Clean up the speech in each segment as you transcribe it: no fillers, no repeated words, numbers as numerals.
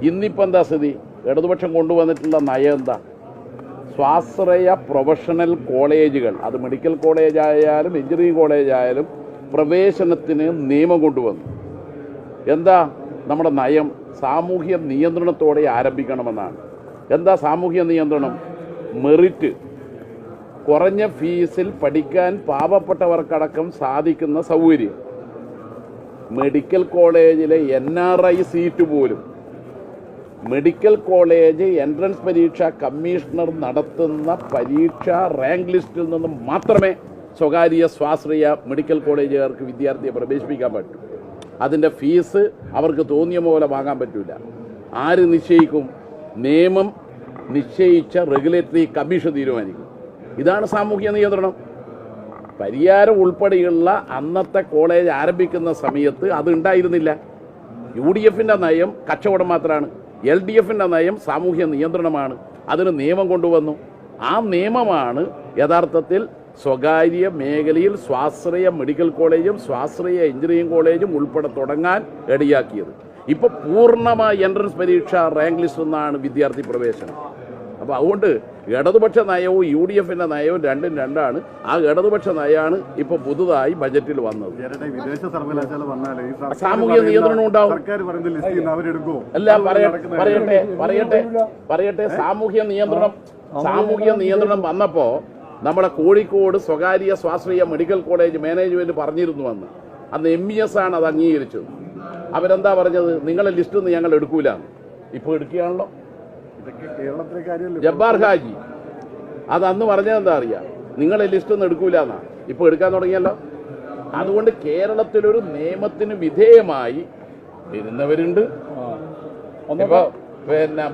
ഇന്നിപ്പോൾ എന്താ സ്ഥിതി? ഇടതുപക്ഷം കൊണ്ടുവന്നിട്ടുള്ള നയം എന്താ? സ്വാശ്രയ പ്രൊഫഷണൽ കോളേജുകൾ, അത് മെഡിക്കൽ കോളേജായാലും എഞ്ചിനീയറിംഗ് കോളേജായാലും പ്രവേശനത്തിന് നിയമം കൊണ്ടുവന്നു. എന്താ നമ്മുടെ നയം? സാമൂഹ്യ നിയന്ത്രണത്തോടെ ആരംഭിക്കണമെന്നാണ്. എന്താ സാമൂഹ്യ നിയന്ത്രണം? മെറിറ്റ്, കുറഞ്ഞ ഫീസിൽ പഠിക്കാൻ പാവപ്പെട്ടവർക്കടക്കം സാധിക്കുന്ന സൗകര്യം. മെഡിക്കൽ കോളേജിലെ NRI സീറ്റ് പോലും മെഡിക്കൽ കോളേജ് എൻട്രൻസ് പരീക്ഷ കമ്മീഷണർ നടത്തുന്ന പരീക്ഷ റാങ്ക് ലിസ്റ്റിൽ നിന്ന് മാത്രമേ സ്വകാര്യ സ്വാശ്രയ മെഡിക്കൽ കോളേജുകാർക്ക് വിദ്യാർത്ഥിയെ പ്രവേശിപ്പിക്കാൻ പറ്റൂ. അതിൻ്റെ ഫീസ് അവർക്ക് തോന്നിയ പോലെ വാങ്ങാൻ പറ്റില്ല. ആര് നിശ്ചയിക്കും? നിയമം നിശ്ചയിച്ച റെഗുലേറ്ററി കമ്മീഷൻ തീരുമാനിക്കും. ഇതാണ് സാമൂഹ്യ നിയന്ത്രണം. പരിയാരം ഉൾപ്പെടെയുള്ള അന്നത്തെ കോളേജ് ആരംഭിക്കുന്ന സമയത്ത് അത് ഉണ്ടായിരുന്നില്ല. UDFൻ്റെ നയം കച്ചവടം മാത്രമാണ്. LDFൻ്റെ നയം സാമൂഹ്യ നിയന്ത്രണമാണ്. അതിന് നിയമം കൊണ്ടുവന്നു. ആ നിയമമാണ് യഥാർത്ഥത്തിൽ സ്വകാര്യ മേഖലയിൽ സ്വാശ്രയ മെഡിക്കൽ കോളേജും സ്വാശ്രയ എഞ്ചിനീയറിംഗ് കോളേജും ഉൾപ്പെടെ തുടങ്ങാൻ ഇടയാക്കിയത്. ഇപ്പോൾ പൂർണ്ണമായ എൻട്രൻസ് പരീക്ഷ റാങ്ക് ലിസ്റ്റ് എന്നാണ് വിദ്യാർത്ഥി പ്രവേശനം. അപ്പോൾ അതുകൊണ്ട് ഇടതുപക്ഷ നയവും UDFൻ്റെ നയവും രണ്ടും രണ്ടാണ്. ആ ഇടതുപക്ഷ നയമാണ് ഇപ്പോൾ പുതുതായി ബജറ്റിൽ വന്നത്. സാമൂഹ്യ നിയന്ത്രണം ഉണ്ടാവും. അല്ല, പറയട്ടെ സാമൂഹ്യ നിയന്ത്രണം വന്നപ്പോൾ നമ്മളെ കോഴിക്കോട് സ്വകാര്യ സ്വാശ്രയ മെഡിക്കൽ കോളേജ് മാനേജ്മെന്റ് പറഞ്ഞിരുന്നു അന്ന് MES ആണ് അത് അംഗീകരിച്ചത്. അവരെന്താ പറഞ്ഞത്? നിങ്ങളെ ലിസ്റ്റ് നിന്ന് ഞങ്ങൾ എടുക്കൂല. ഇപ്പോൾ എടുക്കുകയാണല്ലോ. ജബ്ബാർ ഹാജി അത് അന്ന് പറഞ്ഞത് എന്താ അറിയാം? നിങ്ങളെ ലിസ്റ്റ് ഒന്നും എടുക്കൂല എന്നാ. ഇപ്പോൾ എടുക്കാൻ തുടങ്ങിയല്ലോ. അതുകൊണ്ട് കേരളത്തിലൊരു നിയമത്തിന് വിധേയമായി വരുന്നവരുണ്ട്. ഇപ്പൊ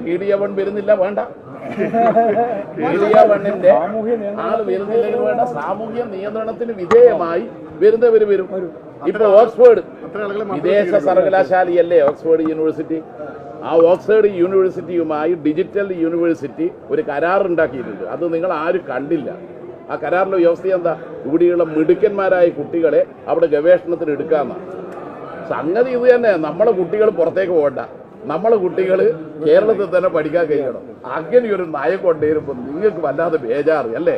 മീഡിയ 1 വരുന്നില്ല, വേണ്ട. മീഡിയ 1ന്റെ ആള് വരുന്നില്ലെങ്കിൽ വേണ്ട. സാമൂഹ്യ നിയന്ത്രണത്തിന് വിധേയമായി വരുന്നവര് വരും. ഇപ്പൊ ഓക്സ്ഫോർഡ് വിദേശ സർവകലാശാലയല്ലേ ഓക്സ്ഫോർഡ് യൂണിവേഴ്സിറ്റി? ആ ഓക്സ്ഫോർഡ് യൂണിവേഴ്സിറ്റിയുമായി ഡിജിറ്റൽ യൂണിവേഴ്സിറ്റി ഒരു കരാറുണ്ടാക്കിയിട്ടുണ്ട്. അത് നിങ്ങൾ ആരും കണ്ടില്ല. ആ കരാറിലെ വ്യവസ്ഥ എന്താ? ഇവിടെയുള്ള മിടുക്കന്മാരായ കുട്ടികളെ അവിടെ ഗവേഷണത്തിന് എടുക്കാമെന്നാണ്. സംഗതി ഇത് തന്നെ. നമ്മളെ കുട്ടികൾ പുറത്തേക്ക് പോകണ്ട. നമ്മളെ കുട്ടികൾ കേരളത്തിൽ തന്നെ പഠിക്കാൻ കഴിയണം. അങ്ങനെയൊരു നയം കൊണ്ടുവരുമ്പോൾ നിങ്ങൾക്ക് വല്ലാതെ ബേജാറ് അല്ലേ?